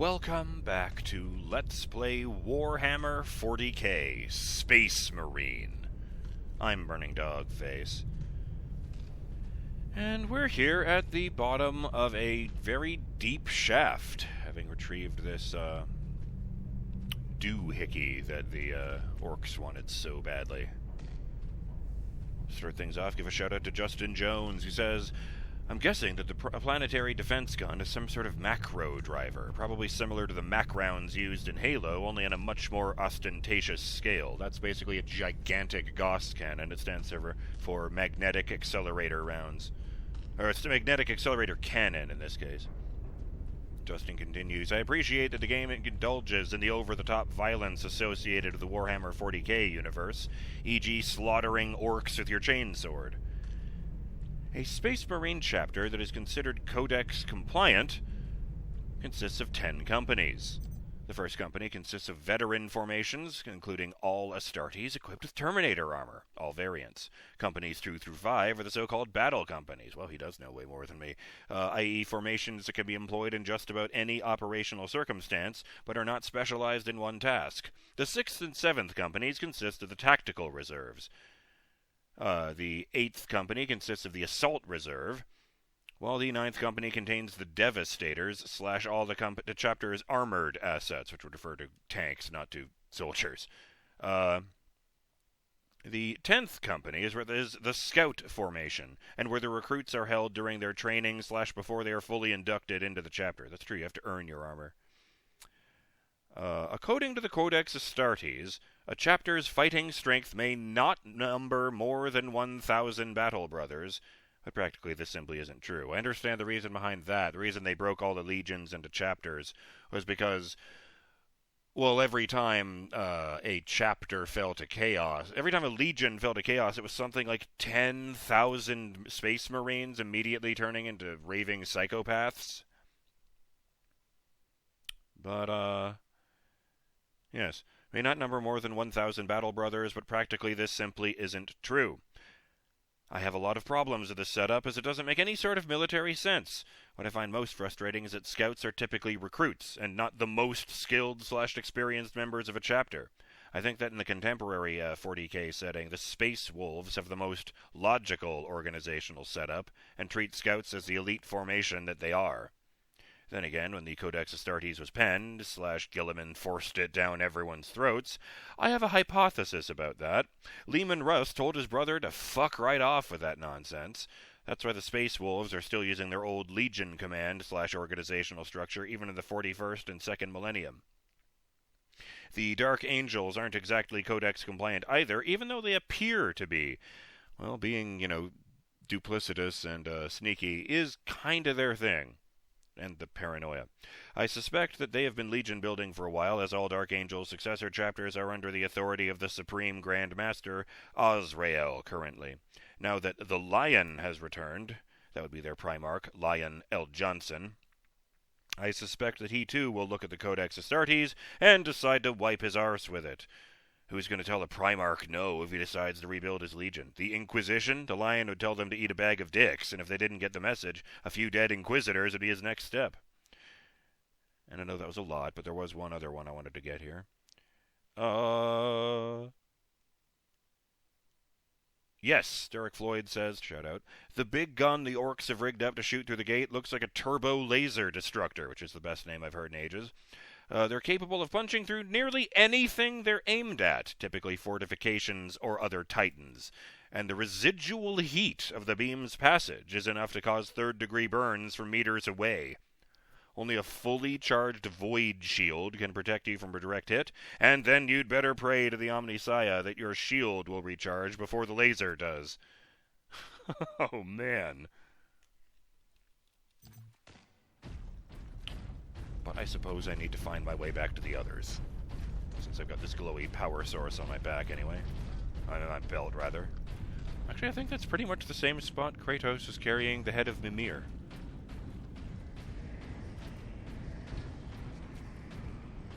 Welcome back to Let's Play Warhammer 40K Space Marine. I'm BurningDogFace. And we're here at the bottom of a very deep shaft, having retrieved this doohickey that the Orks wanted so badly. Start things off, give a shout out to Justin Jones, who says, I'm guessing that the planetary defense gun is some sort of macro driver, probably similar to the Mac rounds used in Halo, only on a much more ostentatious scale. That's basically a gigantic Gauss cannon. It stands for magnetic accelerator rounds. Or it's a magnetic accelerator cannon in this case. Justin continues, I appreciate that the game indulges in the over-the-top violence associated with the Warhammer 40K universe, e.g. slaughtering orcs with your chainsword. A Space Marine chapter that is considered Codex compliant consists of 10 companies. The first company consists of veteran formations, including all Astartes equipped with Terminator armor, all variants. Companies 2 through 5 are the so-called battle companies. Well, he does know way more than me. I.e. formations that can be employed in just about any operational circumstance, but are not specialized in one task. The 6th and 7th companies consist of the tactical reserves. The 8th company consists of the Assault Reserve, while the 9th company contains the Devastators / all the chapter's armored assets, which would refer to tanks, not to soldiers. The 10th company is the Scout Formation, and where the recruits are held during their training / before they are fully inducted into the chapter. That's true, you have to earn your armor. According to the Codex Astartes, a chapter's fighting strength may not number more than 1,000 battle brothers, but practically this simply isn't true. I understand the reason behind that. The reason they broke all the legions into chapters was because, well, every time a chapter fell to chaos, every time a legion fell to chaos, it was something like 10,000 Space Marines immediately turning into raving psychopaths. But, yes, may not number more than 1,000 battle brothers, but practically this simply isn't true. I have a lot of problems with this setup, as it doesn't make any sort of military sense. What I find most frustrating is that scouts are typically recruits, and not the most skilled / experienced members of a chapter. I think that in the contemporary 40K setting, the Space Wolves have the most logical organizational setup, and treat scouts as the elite formation that they are. Then again, when the Codex Astartes was penned, / Gilliman forced it down everyone's throats, I have a hypothesis about that. Leman Russ told his brother to fuck right off with that nonsense. That's why the Space Wolves are still using their old Legion command / organizational structure even in the 41st and 2nd millennium. The Dark Angels aren't exactly Codex compliant either, even though they appear to be. Well, being, duplicitous and sneaky is kinda their thing. And the paranoia. I suspect that they have been Legion building for a while, as all Dark Angel successor chapters are under the authority of the Supreme Grand Master, Azrael, currently. Now that the Lion has returned, that would be their Primarch, Lion L. Johnson, I suspect that he too will look at the Codex Astartes and decide to wipe his arse with it. Who's going to tell the Primarch no if he decides to rebuild his Legion? The Inquisition? The Lion would tell them to eat a bag of dicks, and if they didn't get the message, a few dead Inquisitors would be his next step. And I know that was a lot, but there was one other one I wanted to get here. Yes, Derek Floyd says, shout out, the big gun the Orks have rigged up to shoot through the gate looks like a turbo laser destructor, which is the best name I've heard in ages. They're capable of punching through nearly anything they're aimed at, typically fortifications or other titans. And the residual heat of the beam's passage is enough to cause third-degree burns from meters away. Only a fully charged void shield can protect you from a direct hit, and then you'd better pray to the Omnissiah that your shield will recharge before the laser does. Oh, man. But I suppose I need to find my way back to the others, since I've got this glowy power source on my back anyway. On my belt, rather. Actually, I think that's pretty much the same spot Kratos is carrying the head of Mimir.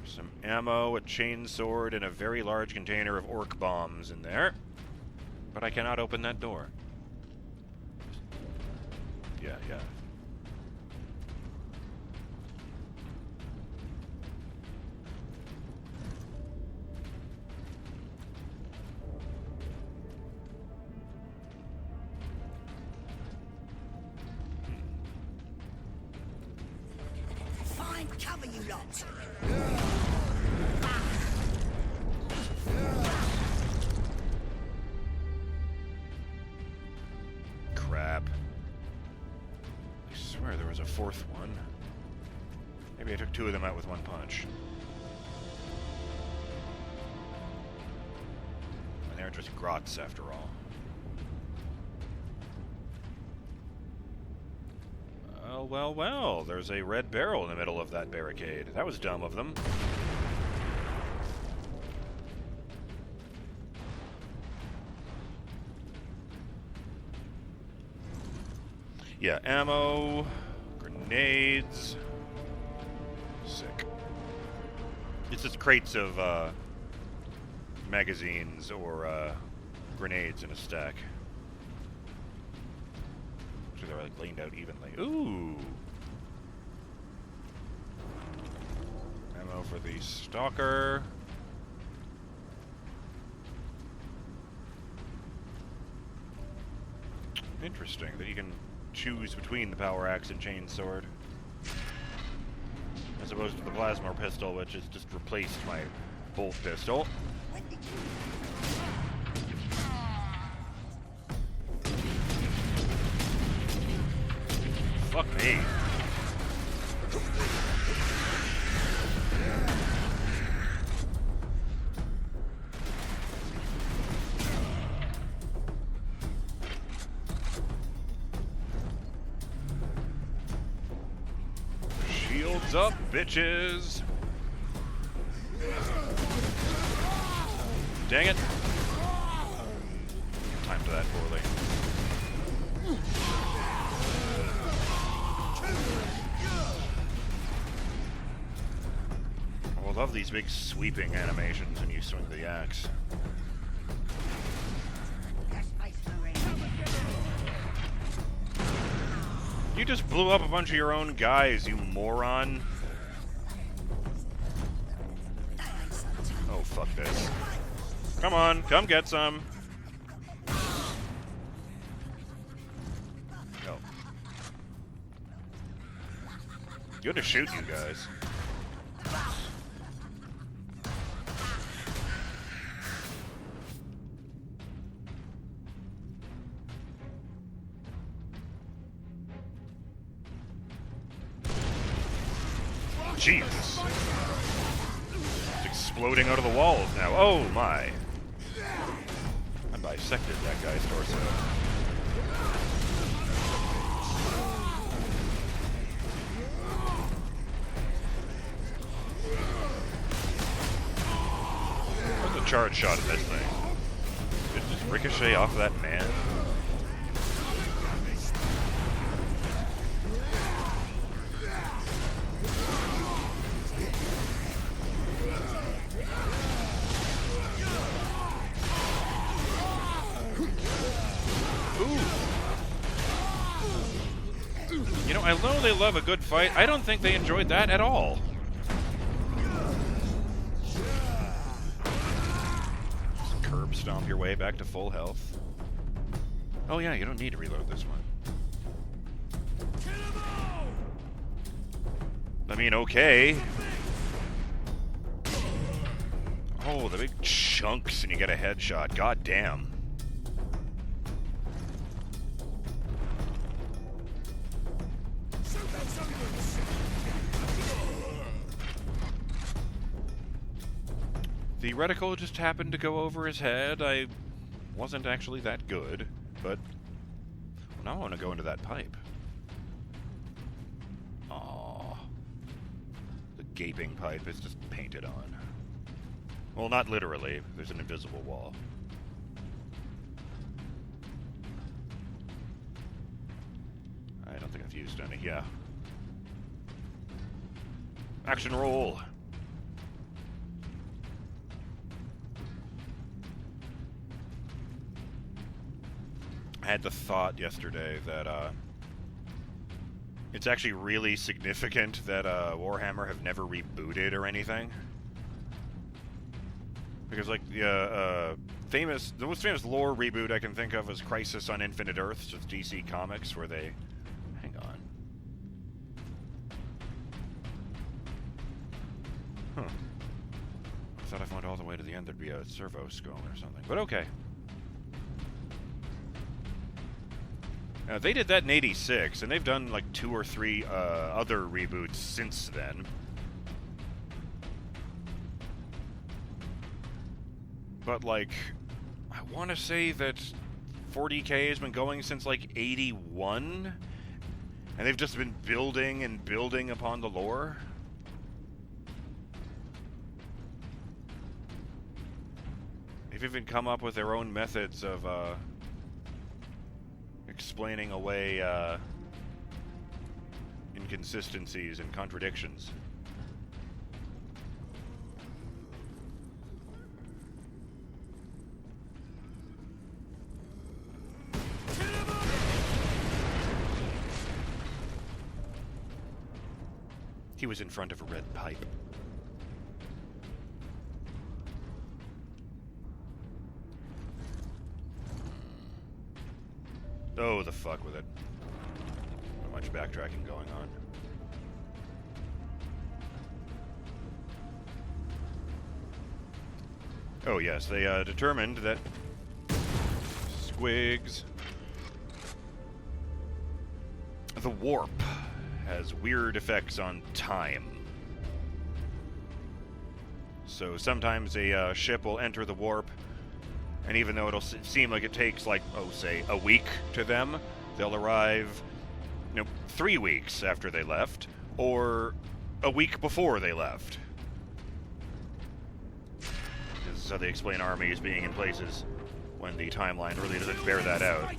Some ammo, a chainsword, and a very large container of orc bombs in there. But I cannot open that door. Yeah. Take cover, you lot! Crap. I swear there was a fourth one. Maybe I took two of them out with one punch. And they're just grots after all. Well, well, well. There's a red barrel in the middle of that barricade. That was dumb of them. Yeah, ammo, grenades. Sick. It's just crates of magazines or grenades in a stack. So they're like laid out evenly. Ooh! Ammo for the stalker. Interesting that you can choose between the power axe and chainsword, as opposed to the plasma pistol, which has just replaced my bolt pistol. Fuck me. Shields up, bitches! Dang it! Timed that poorly. I love these big sweeping animations when you swing the axe. You just blew up a bunch of your own guys, you moron. Oh, fuck this. Come on, come get some. No. Good to shoot you guys. Jesus. It's exploding out of the walls now. Oh my. I bisected that guy's torso. What's the charge shot in this thing? Did it just ricochet off of that man? You know, I know they love a good fight. I don't think they enjoyed that at all. Just curb stomp your way back to full health. Oh yeah, you don't need to reload this one. I mean, okay. Oh, the big chunks and you get a headshot. God damn. The reticle just happened to go over his head. I wasn't actually that good, but now I want to go into that pipe. Aww. The gaping pipe is just painted on. Well, not literally. There's an invisible wall. I don't think I've used any. Yeah. Action roll! I had the thought yesterday that it's actually really significant that Warhammer have never rebooted or anything. Because, like, the most famous lore reboot I can think of is Crisis on Infinite Earths with DC Comics, where they... Hang on. Huh. I thought if I went all the way to the end there'd be a servo skull or something. But okay. They did that in '86, and they've done like 2 or 3 other reboots since then. But, like, I want to say that 40K has been going since, like, '81, and they've just been building and building upon the lore. They've even come up with their own methods of, explaining away, inconsistencies and contradictions. He was in front of a red pipe. Oh, the fuck with it. Not much backtracking going on. Oh yes, they determined that squigs. The warp has weird effects on time. So sometimes a ship will enter the warp, and even though it'll seem like it takes, like, oh, say, a week to them, they'll arrive, 3 weeks after they left, or a week before they left. This is how they explain armies being in places when the timeline really doesn't bear that out.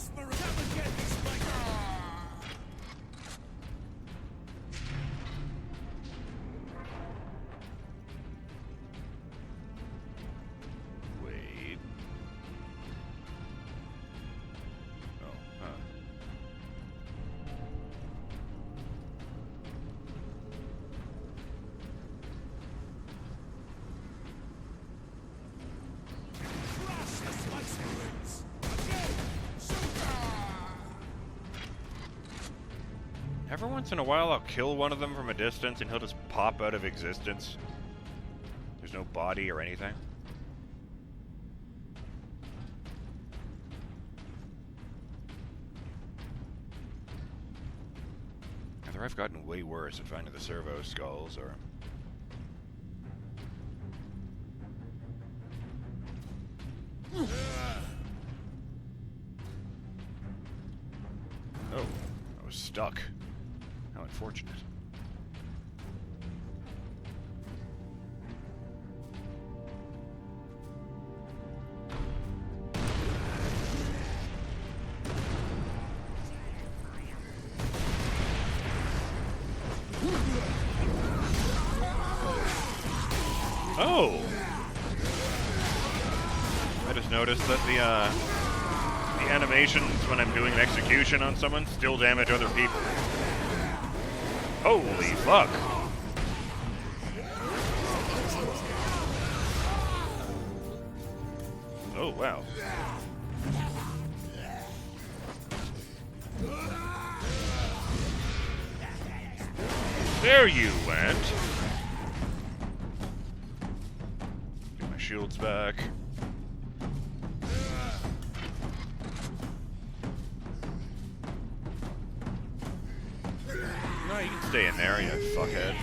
Every once in a while, I'll kill one of them from a distance, and he'll just pop out of existence. There's no body or anything. Either I've gotten way worse at finding the servo skulls, or... Oh, I was stuck. How unfortunate. Oh! I just noticed that the animations when I'm doing an execution on someone still damage other people. Holy fuck! Oh, wow. There you went! Get my shields back. No, you can stay in there, you fuckhead.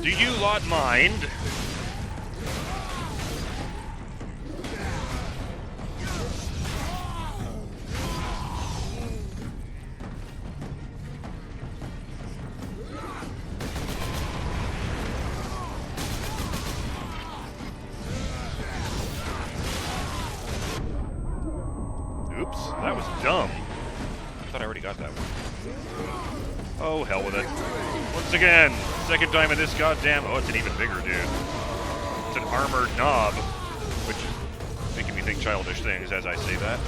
Do you lot mind? Oops, that was dumb. I thought I already got that one. Oh, hell with it. Once again, second time in this goddamn... Oh, it's an even bigger dude. It's an armored knob, which is making me think childish things as I say that.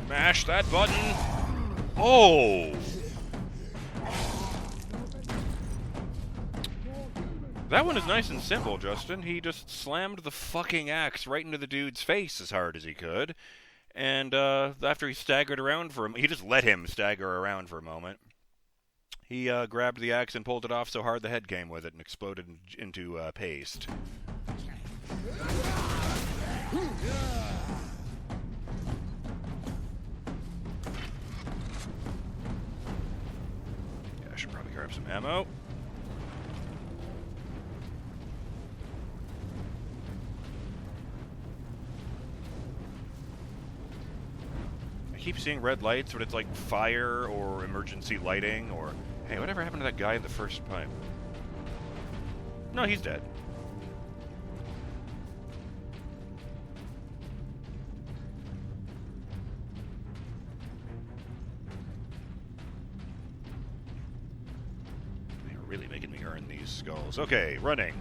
Mash that button. Oh! That one is nice and simple, Justin. He just slammed the fucking axe right into the dude's face as hard as he could. And after he staggered around for he just let him stagger around for a moment. He grabbed the axe and pulled it off so hard the head came with it and exploded into paste. Yeah, I should probably grab some ammo. I keep seeing red lights, but it's like fire or emergency lighting or... Hey, whatever happened to that guy in the first pipe? No, he's dead. They're really making me earn these skulls. Okay, running.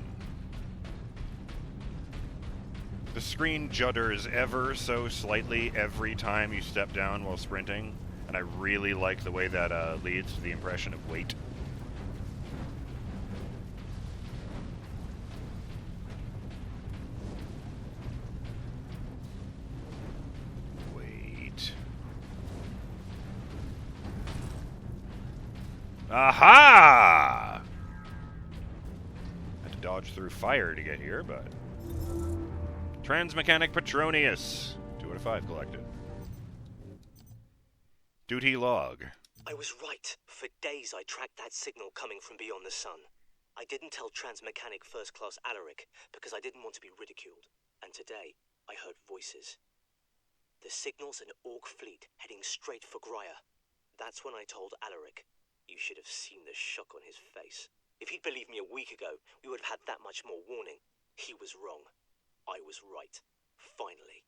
The screen judders ever so slightly every time you step down while sprinting, and I really like the way that leads to the impression of weight. Wait. Aha! Had to dodge through fire to get here, but... Transmechanic Petronius. 2 out of 5 collected. Duty log. I was right. For days I tracked that signal coming from beyond the sun. I didn't tell Transmechanic First Class Alaric because I didn't want to be ridiculed. And today, I heard voices. The signal's an Ork fleet heading straight for Graia. That's when I told Alaric. You should have seen the shock on his face. If he'd believed me a week ago, we would have had that much more warning. He was wrong. I was right. Finally.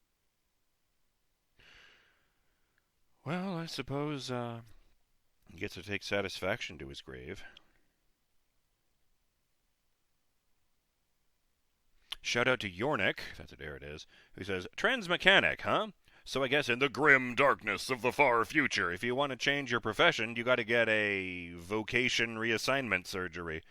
Well, I suppose he gets to take satisfaction to his grave. Shout out to Yornik, there it is, who says, Transmechanic, huh? So I guess in the grim darkness of the far future, if you want to change your profession, you got to get a vocation reassignment surgery.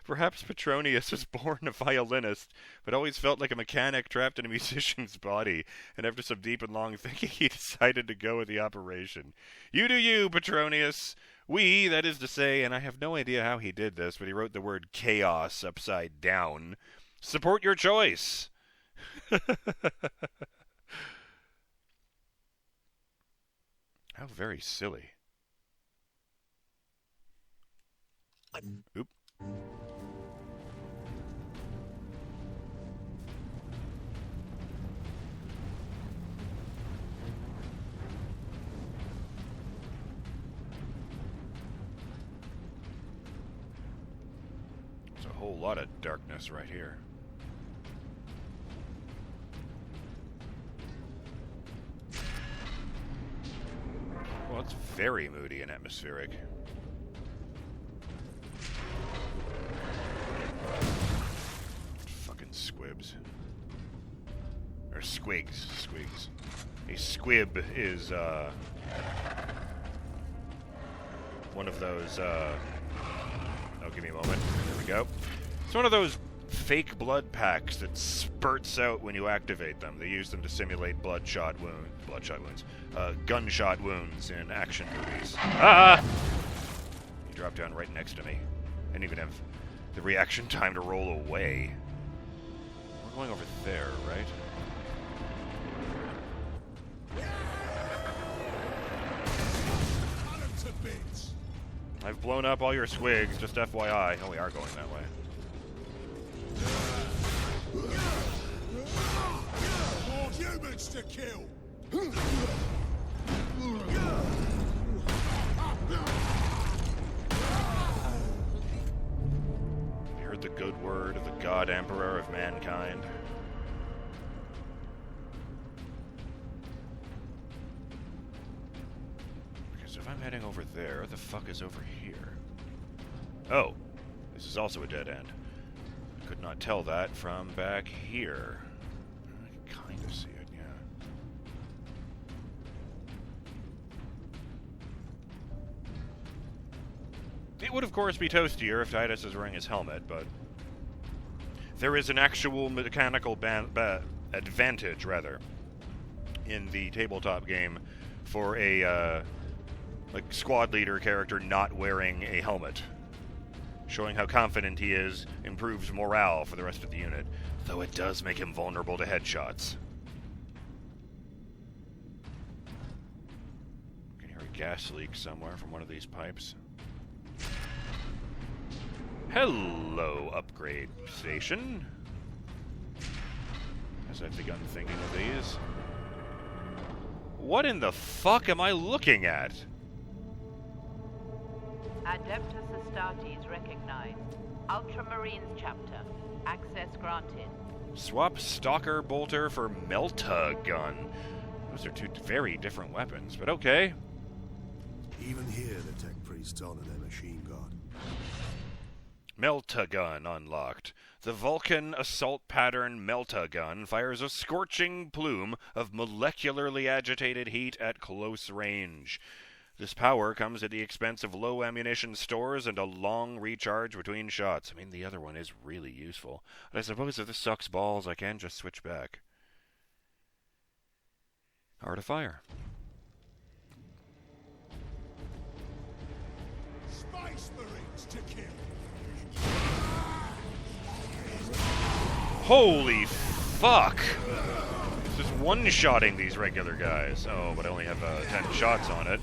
Perhaps Petronius was born a violinist, but always felt like a mechanic trapped in a musician's body, and after some deep and long thinking, he decided to go with the operation. You do you, Petronius. We, that is to say, and I have no idea how he did this, but he wrote the word chaos upside down. Support your choice. How very silly. Oop. There's a whole lot of darkness right here. Well, it's very moody and atmospheric. Fucking squibs. Or squigs. Squigs. A squib is, one of those, oh, give me a moment. There we go. It's one of those fake blood packs that spurts out when you activate them. They use them to simulate gunshot wounds in action movies. Ah! He dropped down right next to me. I didn't even have the reaction time to roll away. We're going over there, right? I've blown up all your squigs, just FYI. Oh, we are going that way. More humans to kill! You heard the good word of the God Emperor of mankind. Okay, so if I'm heading over there, what the fuck is over here? Oh, this is also a dead end. I could not tell that from back here. I can kind of see it, yeah. It would, of course, be toastier if Titus is wearing his helmet, but there is an actual mechanical advantage, rather, in the tabletop game for a squad leader character not wearing a helmet. Showing how confident he is improves morale for the rest of the unit, though it does make him vulnerable to headshots. I can hear a gas leak somewhere from one of these pipes. Hello, upgrade station. As I've begun thinking of these. What in the fuck am I looking at? Adeptus Astartes recognized. Ultramarines chapter. Access granted. Swap Stalker Bolter for Melta Gun. Those are two very different weapons, but okay. Even here, the tech priests honor their machine god. Melta Gun unlocked. The Vulcan Assault Pattern Melta Gun fires a scorching plume of molecularly agitated heat at close range. This power comes at the expense of low ammunition stores and a long recharge between shots. I mean, the other one is really useful. But I suppose if this sucks balls, I can just switch back. Art of Fire. Space Marines to kill. Holy fuck! Just one-shotting these regular guys. Oh, but I only have 10 shots on it.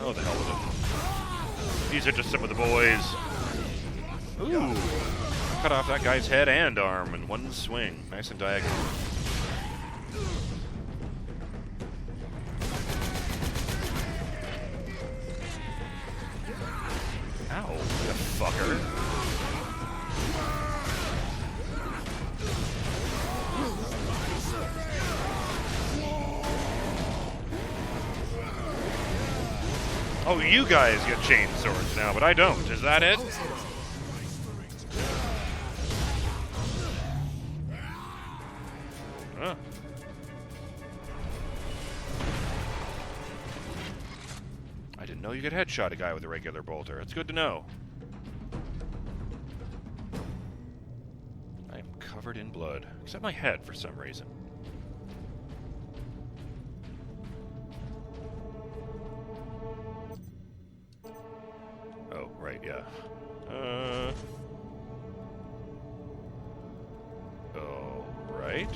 Oh, the hell with it. These are just some of the boys. Ooh. Cut off that guy's head and arm in one swing. Nice and diagonal. Ow, you fucker. Oh, you guys get chain swords now, but I don't. Is that it? Huh. I didn't know you could headshot a guy with a regular bolter. It's good to know. I am covered in blood, except my head for some reason. Oh, right, yeah. Oh, right.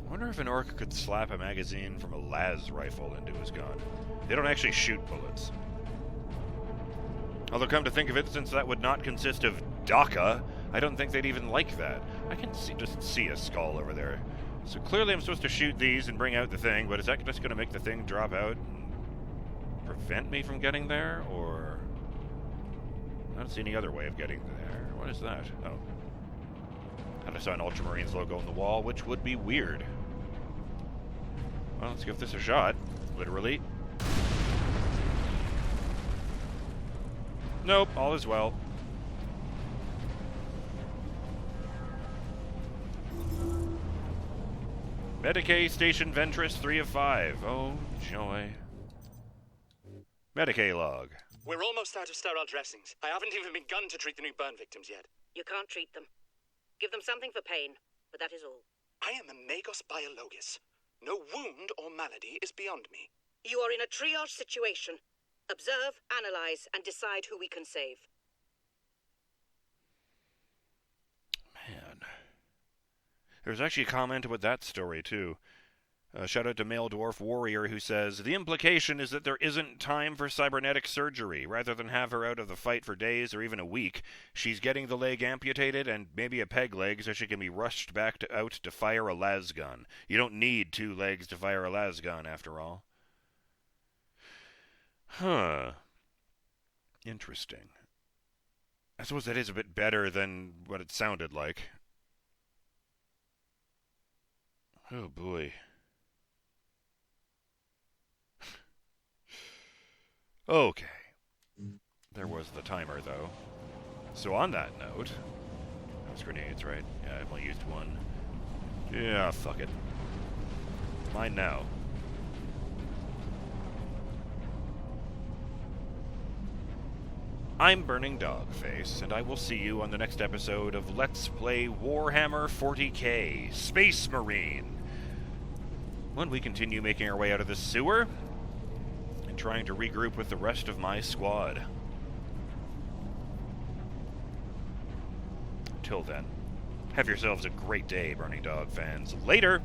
I wonder if an orc could slap a magazine from a las rifle into his gun. They don't actually shoot bullets. Although, come to think of it, since that would not consist of DACA, I don't think they'd even like that. I can just see a skull over there. So clearly I'm supposed to shoot these and bring out the thing, but is that just going to make the thing drop out and prevent me from getting there? Or... I don't see any other way of getting there. What is that? Oh. And I saw an Ultramarines logo on the wall, which would be weird. Well, let's give this a shot. Literally. Nope, all is well. Medicae Station Ventress 3 of 5. Oh, joy. Medicae log. We're almost out of sterile dressings. I haven't even begun to treat the new burn victims yet. You can't treat them. Give them something for pain, but that is all. I am a Magos Biologis. No wound or malady is beyond me. You are in a triage situation. Observe, analyze, and decide who we can save. Man. There's actually a comment about that story, too. Shout out to Male Dwarf Warrior, who says, the implication is that there isn't time for cybernetic surgery. Rather than have her out of the fight for days or even a week, she's getting the leg amputated and maybe a peg leg so she can be rushed back out to fire a las gun. You don't need 2 legs to fire a las gun, after all. Huh. Interesting. I suppose that is a bit better than what it sounded like. Oh boy. Okay. There was the timer, though. So on that note... Those grenades, right? Yeah, I've only used one. Yeah, fuck it. Mine now. I'm BurningDogFace, and I will see you on the next episode of Let's Play Warhammer 40K Space Marine, when we continue making our way out of the sewer and trying to regroup with the rest of my squad. Till then, have yourselves a great day, Burning Dog fans. Later!